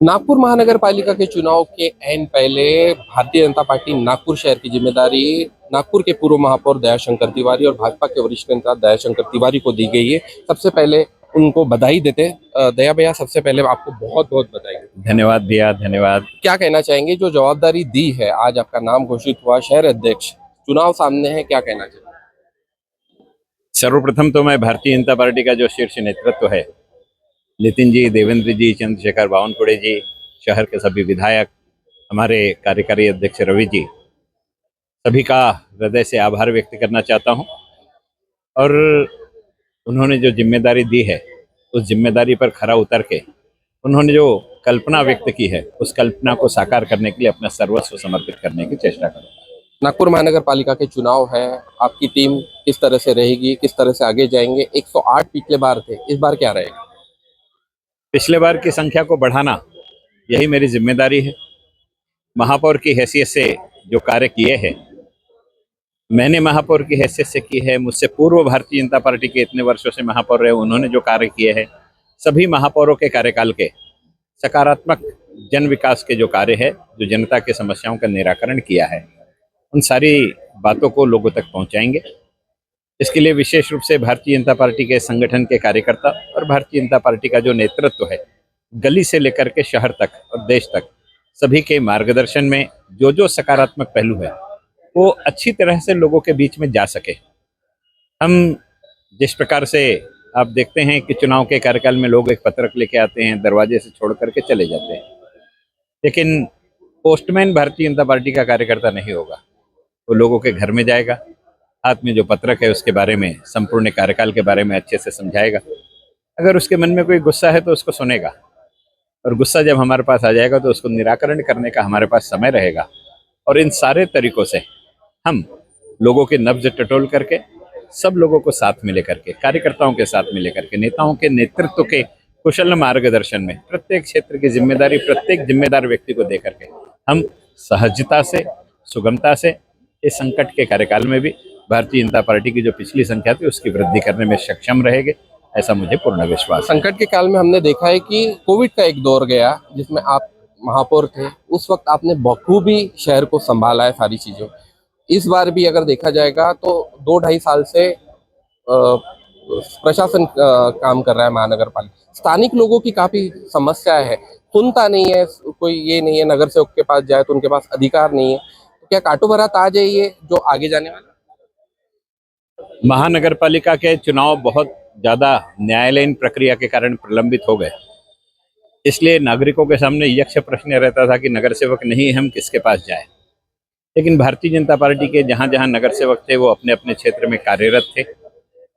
नागपुर महानगर पालिका के चुनाव के ऐन पहले भारतीय जनता पार्टी नागपुर शहर की जिम्मेदारी नागपुर के पूर्व महापौर दयाशंकर तिवारी और भाजपा के वरिष्ठ नेता दयाशंकर तिवारी को दी गई है। सबसे पहले उनको बधाई देते हैं। दया भैया, सबसे पहले आपको बहुत बहुत बधाई। धन्यवाद भैया, धन्यवाद। क्या कहना चाहेंगे, जो जवाबदारी दी है, आज आपका नाम घोषित हुआ शहर अध्यक्ष, चुनाव सामने है, क्या कहना चाहिए? सर्वप्रथम तो मैं भारतीय जनता पार्टी का जो शीर्ष नेतृत्व है, नितिन जी, देवेंद्र जी, चंद्रशेखर बावनकुड़े जी, शहर के सभी विधायक, हमारे कार्यकारी अध्यक्ष रवि जी, सभी का हृदय से आभार व्यक्त करना चाहता हूं। और उन्होंने जो जिम्मेदारी दी है, उस जिम्मेदारी पर खरा उतर के उन्होंने जो कल्पना व्यक्त की है, उस कल्पना को साकार करने के लिए अपना सर्वस्व समर्पित करने की चेष्टा करूंगा। नागपुर महानगर पालिका के चुनाव है, आपकी टीम किस तरह से रहेगी, किस तरह से आगे जाएंगे? 108 पिछले बार थे, इस बार क्या रहेगा? पिछले बार की संख्या को बढ़ाना, यही मेरी जिम्मेदारी है। महापौर की हैसियत से जो कार्य किए हैं, मैंने महापौर की हैसियत से की है, मुझसे पूर्व भारतीय जनता पार्टी के इतने वर्षों से महापौर रहे, उन्होंने जो कार्य किए हैं, सभी महापौरों के कार्यकाल के सकारात्मक जन विकास के जो कार्य है, जो जनता की समस्याओं का निराकरण किया है, उन सारी बातों को लोगों तक पहुंचाएंगे। इसके लिए विशेष रूप से भारतीय जनता पार्टी के संगठन के कार्यकर्ता और भारतीय जनता पार्टी का जो नेतृत्व है, गली से लेकर के शहर तक और देश तक, सभी के मार्गदर्शन में जो जो सकारात्मक पहलू है, वो अच्छी तरह से लोगों के बीच में जा सके। हम जिस प्रकार से आप देखते हैं कि चुनाव के कार्यकाल में लोग एक पत्रक लेके आते हैं, दरवाजे से छोड़ करके चले जाते हैं, लेकिन पोस्टमैन भारतीय जनता पार्टी का कार्यकर्ता नहीं होगा। वो लोगों के घर में जाएगा, हाथ में जो पत्रक है उसके बारे में, संपूर्ण कार्यकाल के बारे में अच्छे से समझाएगा। अगर उसके मन में कोई गुस्सा है तो उसको सुनेगा, और गुस्सा जब हमारे पास आ जाएगा तो उसको निराकरण करने का हमारे पास समय रहेगा। और इन सारे तरीकों से हम लोगों के नब्ज टटोल करके, सब लोगों को साथ में लेकर के, कार्यकर्ताओं के साथ में लेकर के, नेताओं के नेतृत्व के कुशल मार्गदर्शन में प्रत्येक क्षेत्र की जिम्मेदारी प्रत्येक जिम्मेदार व्यक्ति को देकर के हम सहजता से, सुगमता से इस संकट के कार्यकाल में भी भारतीय जनता पार्टी की जो पिछली संख्या थी उसकी वृद्धि करने में सक्षम रहेंगे, ऐसा मुझे पूर्ण विश्वास है। संकट के काल में हमने देखा है कि कोविड का एक दौर गया जिसमें आप महापौर थे, उस वक्त आपने बखूबी शहर को संभाला है सारी चीजों। इस बार भी अगर देखा जाएगा तो 2-2.5 साल से प्रशासन काम कर रहा है महानगर पालिका। स्थानिक लोगों की काफी समस्या है, सुनता नहीं है कोई, ये नहीं है नगर सेवक के पास जाए तो उनके पास अधिकार नहीं है। तो क्या काटो भरा ताज है ये जो आगे जाने वाला? महानगर पालिका के चुनाव बहुत ज्यादा न्यायालयीन प्रक्रिया के कारण प्रलंबित हो गए, इसलिए नागरिकों के सामने यक्ष प्रश्न रहता था कि नगर सेवक नहीं, हम किसके पास जाए। लेकिन भारतीय जनता पार्टी के जहां जहां नगर सेवक थे, वो अपने अपने क्षेत्र में कार्यरत थे,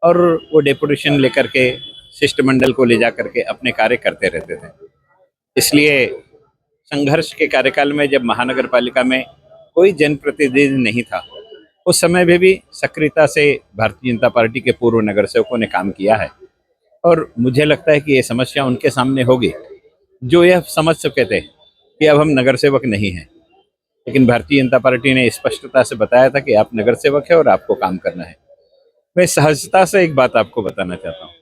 और वो डेपुटेशन लेकर के शिष्टमंडल को ले जा करके अपने कार्य करते रहते थे। इसलिए संघर्ष के कार्यकाल में जब महानगर पालिका में कोई जनप्रतिनिधि नहीं था, उस समय में भी सक्रियता से भारतीय जनता पार्टी के पूर्व नगर सेवकों ने काम किया है। और मुझे लगता है कि ये समस्या उनके सामने होगी जो यह समझ चुके थे कि अब हम नगर सेवक नहीं हैं। लेकिन भारतीय जनता पार्टी ने स्पष्टता से बताया था कि आप नगर सेवक है और आपको काम करना है। मैं सहजता से एक बात आपको बताना चाहता हूँ,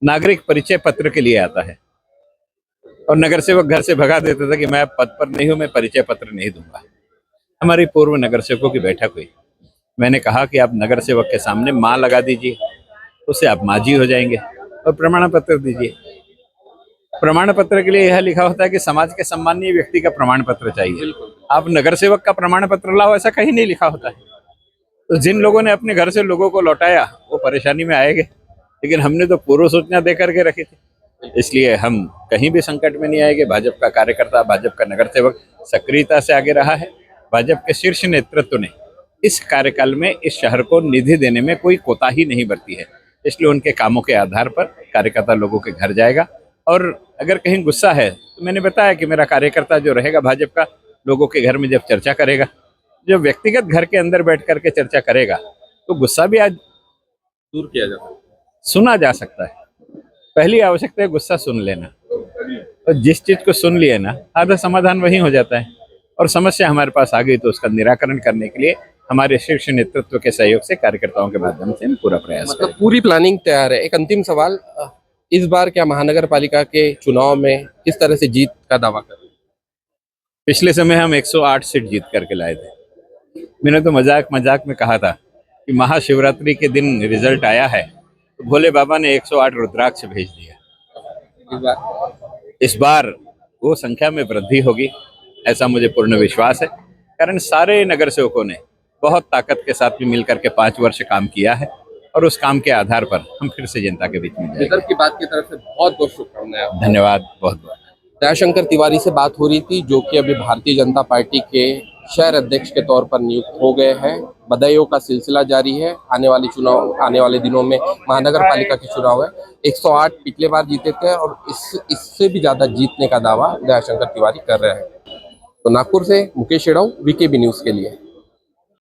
नागरिक परिचय पत्र के लिए आता है और नगर सेवक घर से भगा देता था कि मैं पद पर नहीं हूं, मैं परिचय पत्र नहीं दूंगा। हमारी पूर्व नगर सेवकों की बैठक हुई, मैंने कहा कि आप नगर सेवक के सामने माँ लगा दीजिए, उससे आप मांझी हो जाएंगे, और प्रमाण पत्र दीजिए। प्रमाण पत्र के लिए यह लिखा होता है कि समाज के सम्मानीय व्यक्ति का प्रमाण पत्र चाहिए। आप नगर सेवक का प्रमाण पत्र लाओ, ऐसा कहीं नहीं लिखा होता है। तो जिन लोगों ने अपने घर से लोगों को लौटाया वो परेशानी में आएंगे, लेकिन हमने तो पूर्व सूचना दे करके रखी थी, इसलिए हम कहीं भी संकट में नहीं आएंगे। भाजपा का कार्यकर्ता, भाजपा का नगर सेवक सक्रियता से आगे रहा है। भाजपा के शीर्ष नेतृत्व ने इस कार्यकाल में इस शहर को निधि देने में कोई कोताही नहीं बरती है, इसलिए उनके कामों के आधार पर कार्यकर्ता लोगों के घर जाएगा। और अगर कहीं गुस्सा है तो मैंने बताया कि मेरा कार्यकर्ता जो रहेगा भाजपा का, लोगों के घर में जब चर्चा करेगा, जो व्यक्तिगत घर के अंदर बैठ करके चर्चा करेगा, तो गुस्सा भी आज दूर किया जाता है, सुना जा सकता है। पहली आवश्यकता है गुस्सा सुन लेना, और जिस चीज को सुन लिया ना, आधा समाधान वही हो जाता है। और समस्या हमारे पास आ गई तो उसका निराकरण करने के लिए हमारे शीर्ष नेतृत्व के सहयोग से, कार्यकर्ताओं के माध्यम से हम पूरा प्रयास मतलब करेंगे। पूरी प्लानिंग तैयार है। एक अंतिम सवाल, इस बार क्या महानगर पालिका के चुनाव में किस तरह से जीत का दावा कर रहे हैं? पिछले समय हम 108 सीट जीत करके लाए थे। मैंने तो मजाक मजाक में कहा था कि महाशिवरात्रि के दिन रिजल्ट आया है तो भोले बाबा ने 108 रुद्राक्ष भेज दिया। इस बार इस बार वो संख्या में वृद्धि होगी, ऐसा मुझे पूर्ण विश्वास है। कारण सारे नगर सेवकों ने बहुत ताकत के साथ भी मिलकर के 5 वर्ष काम किया है और उस काम के आधार पर हम फिर से जनता के बीच में जाएंगे। विदर्भ की बात की तरफ से बहुत बहुत शुभकामनाएं आपको। धन्यवाद बहुत बहुत। दयाशंकर तिवारी से बात हो रही थी, जो कि अभी भारतीय जनता पार्टी के शहर अध्यक्ष के तौर पर नियुक्त हो गए हैं। बधाइयों का सिलसिला जारी है। आने वाले दिनों में महानगर पालिका के चुनाव है। 108 पिछले बार जीते थे और इससे भी ज्यादा जीतने का दावा दयाशंकर तिवारी कर रहे हैं। तो नागपुर से मुकेश शेड़ाऊ, वीकेबी न्यूज के लिए।